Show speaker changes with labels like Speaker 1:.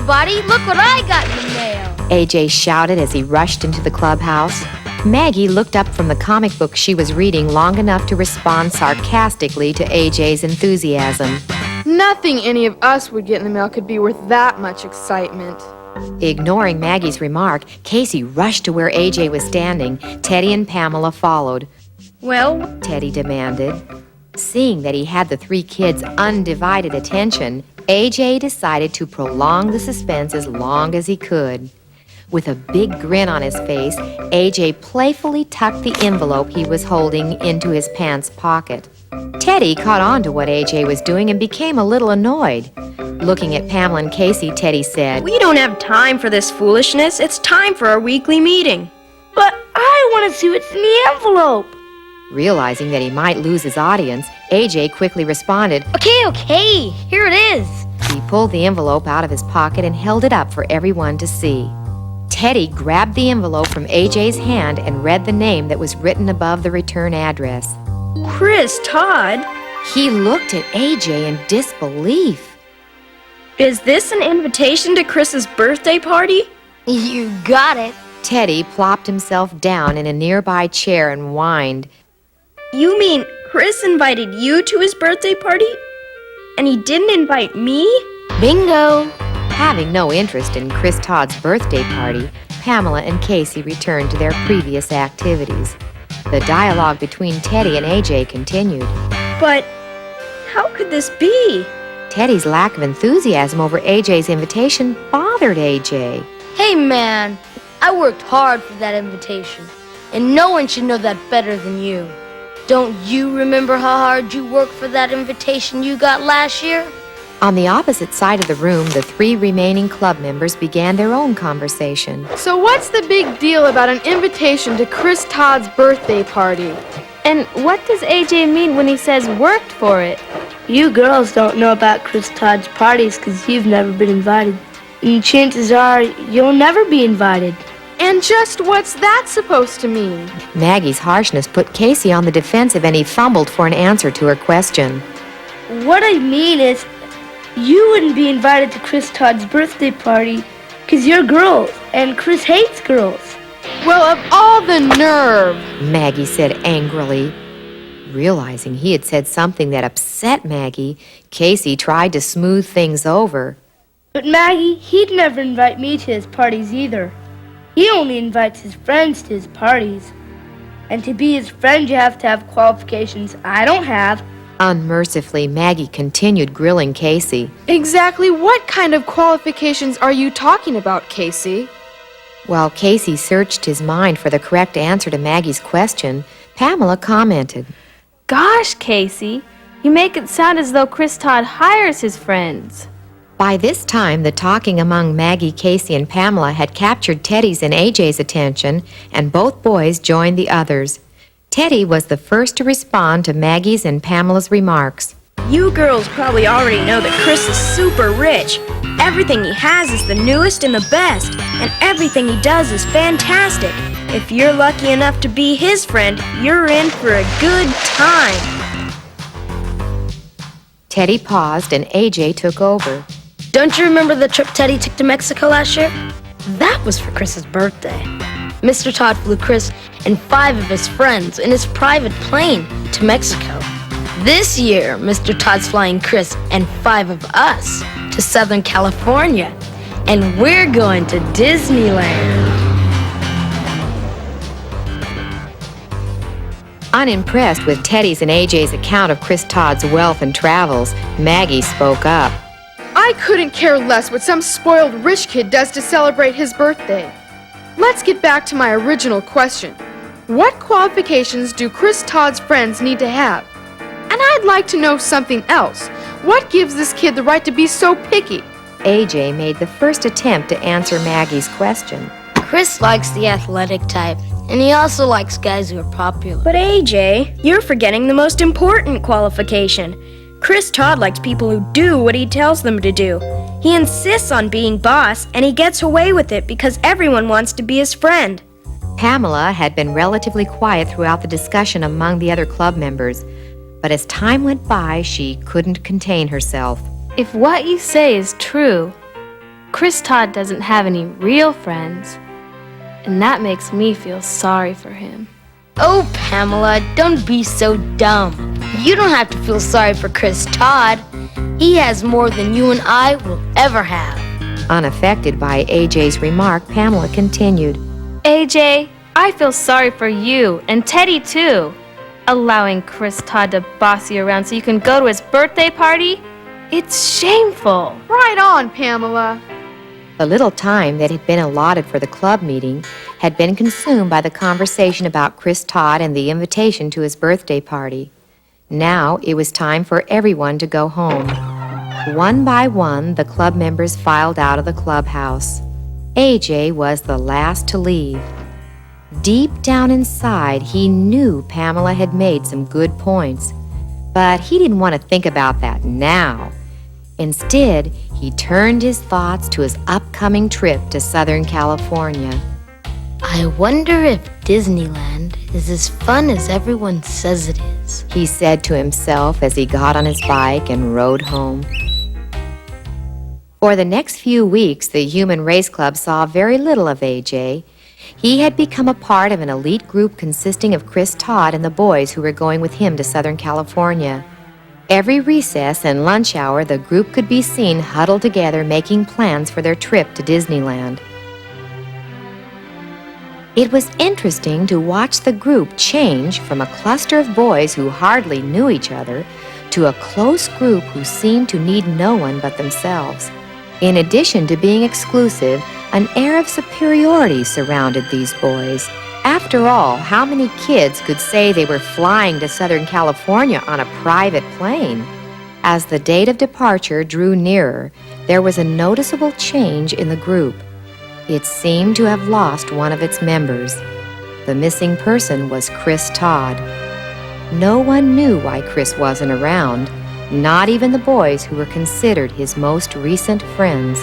Speaker 1: everybody! Look what I got in the mail!
Speaker 2: AJ shouted as he rushed into the clubhouse. Maggie looked up from the comic book she was reading long enough to respond sarcastically to AJ's enthusiasm.
Speaker 3: Nothing any of us would get in the mail could be worth that much excitement.
Speaker 2: Ignoring Maggie's remark, Casey rushed to where AJ was standing. Teddy and Pamela followed.
Speaker 1: Well,
Speaker 2: Teddy demanded. Seeing that he had the three kids' undivided attention, AJ decided to prolong the suspense as long as he could. With a big grin on his face, AJ playfully tucked the envelope he was holding into his pants pocket. Teddy caught on to what AJ was doing and became a little annoyed. Looking at Pamela and Casey, Teddy said,
Speaker 4: "We don't have time for this foolishness. It's time for our weekly meeting."
Speaker 5: But I want to see what's in the envelope.
Speaker 2: Realizing that he might lose his audience, AJ quickly responded,
Speaker 1: okay, here it is.
Speaker 2: He pulled the envelope out of his pocket and held it up for everyone to see. Teddy grabbed the envelope from AJ's hand and read the name that was written above the return address.
Speaker 4: Chris Todd?
Speaker 2: He looked at AJ in disbelief.
Speaker 4: Is this an invitation to Chris's birthday party?
Speaker 1: You got it.
Speaker 2: Teddy plopped himself down in a nearby chair and whined.
Speaker 4: You mean Chris invited you to his birthday party? And he didn't invite me?
Speaker 1: Bingo.
Speaker 2: Having no interest in Chris Todd's birthday party, Pamela and Casey returned to their previous activities. The dialogue between Teddy and AJ continued.
Speaker 4: But how could this be?
Speaker 2: Teddy's lack of enthusiasm over AJ's invitation bothered AJ.
Speaker 1: Hey man, I worked hard for that invitation, and no one should know that better than you. Don't you remember how hard you worked for that invitation you got last year?
Speaker 2: On the opposite side of the room, the three remaining club members began their own conversation.
Speaker 3: So what's the big deal about an invitation to Chris Todd's birthday party?
Speaker 6: And what does AJ mean when he says worked for it?
Speaker 5: You girls don't know about Chris Todd's parties because you've never been invited. And chances are you'll never be invited.
Speaker 3: And just what's that supposed to mean?
Speaker 2: Maggie's harshness put Casey on the defensive and he fumbled for an answer to her question.
Speaker 5: What I mean is, you wouldn't be invited to Chris Todd's birthday party because you're girls, and Chris hates girls.
Speaker 3: Well, of all the nerve!
Speaker 2: Maggie said angrily. Realizing he had said something that upset Maggie, Casey tried to smooth things over.
Speaker 5: But Maggie, he'd never invite me to his parties either. He only invites his friends to his parties. And to be his friend, you have to have qualifications I don't have.
Speaker 2: Unmercifully, Maggie continued grilling Casey.
Speaker 3: Exactly what kind of qualifications are you talking about, Casey?
Speaker 2: While Casey searched his mind for the correct answer to Maggie's question, Pamela commented,
Speaker 6: Gosh, Casey, you make it sound as though Chris Todd hires his friends.
Speaker 2: By this time, the talking among Maggie, Casey, and Pamela had captured Teddy's and AJ's attention, and both boys joined the others. Teddy was the first to respond to Maggie's and Pamela's remarks.
Speaker 4: You girls probably already know that Chris is super rich. Everything he has is the newest and the best, and everything he does is fantastic. If you're lucky enough to be his friend, you're in for a good time.
Speaker 2: Teddy paused and AJ took over.
Speaker 1: Don't you remember the trip Teddy took to Mexico last year? That was for Chris's birthday. Mr. Todd flew Chris and 5 of his friends in his private plane to Mexico. This year, Mr. Todd's flying Chris and 5 of us to Southern California, and we're going to Disneyland.
Speaker 2: Unimpressed with Teddy's and AJ's account of Chris Todd's wealth and travels, Maggie spoke up.
Speaker 3: I couldn't care less what some spoiled rich kid does to celebrate his birthday. Let's get back to my original question. What qualifications do Chris Todd's friends need to have? And I'd like to know something else. What gives this kid the right to be so picky?
Speaker 2: AJ made the first attempt to answer Maggie's question.
Speaker 1: Chris likes the athletic type, and he also likes guys who are popular.
Speaker 4: But AJ, you're forgetting the most important qualification. Chris Todd likes people who do what he tells them to do. He insists on being boss, and he gets away with it because everyone wants to be his friend.
Speaker 2: Pamela had been relatively quiet throughout the discussion among the other club members, but as time went by, she couldn't contain herself.
Speaker 6: If what you say is true, Chris Todd doesn't have any real friends, and that makes me feel sorry for him.
Speaker 1: Oh, Pamela, don't be so dumb. You don't have to feel sorry for Chris Todd. He has more than you and I will ever have.
Speaker 2: Unaffected by AJ's remark, Pamela continued.
Speaker 6: AJ, I feel sorry for you, and Teddy too. Allowing Chris Todd to boss you around so you can go to his birthday party? It's shameful.
Speaker 3: Right on, Pamela.
Speaker 2: The little time that had been allotted for the club meeting had been consumed by the conversation about Chris Todd and the invitation to his birthday party. Now it was time for everyone to go home. One by one, the club members filed out of the clubhouse. AJ was the last to leave. Deep down inside, he knew Pamela had made some good points, but he didn't want to think about that now. Instead, he turned his thoughts to his upcoming trip to Southern California.
Speaker 1: I wonder if Disneyland is as fun as everyone says it is,
Speaker 2: He said to himself as he got on his bike and rode home. For the next few weeks, the Human Race Club saw very little of AJ. He had become a part of an elite group consisting of Chris Todd and the boys who were going with him to Southern California. Every recess and lunch hour, the group could be seen huddled together making plans for their trip to Disneyland. It was interesting to watch the group change from a cluster of boys who hardly knew each other to a close group who seemed to need no one but themselves. In addition to being exclusive, an air of superiority surrounded these boys. After all, how many kids could say they were flying to Southern California on a private plane? As the date of departure drew nearer, there was a noticeable change in the group. It seemed to have lost one of its members. The missing person was Chris Todd. No one knew why Chris wasn't around, not even the boys who were considered his most recent friends.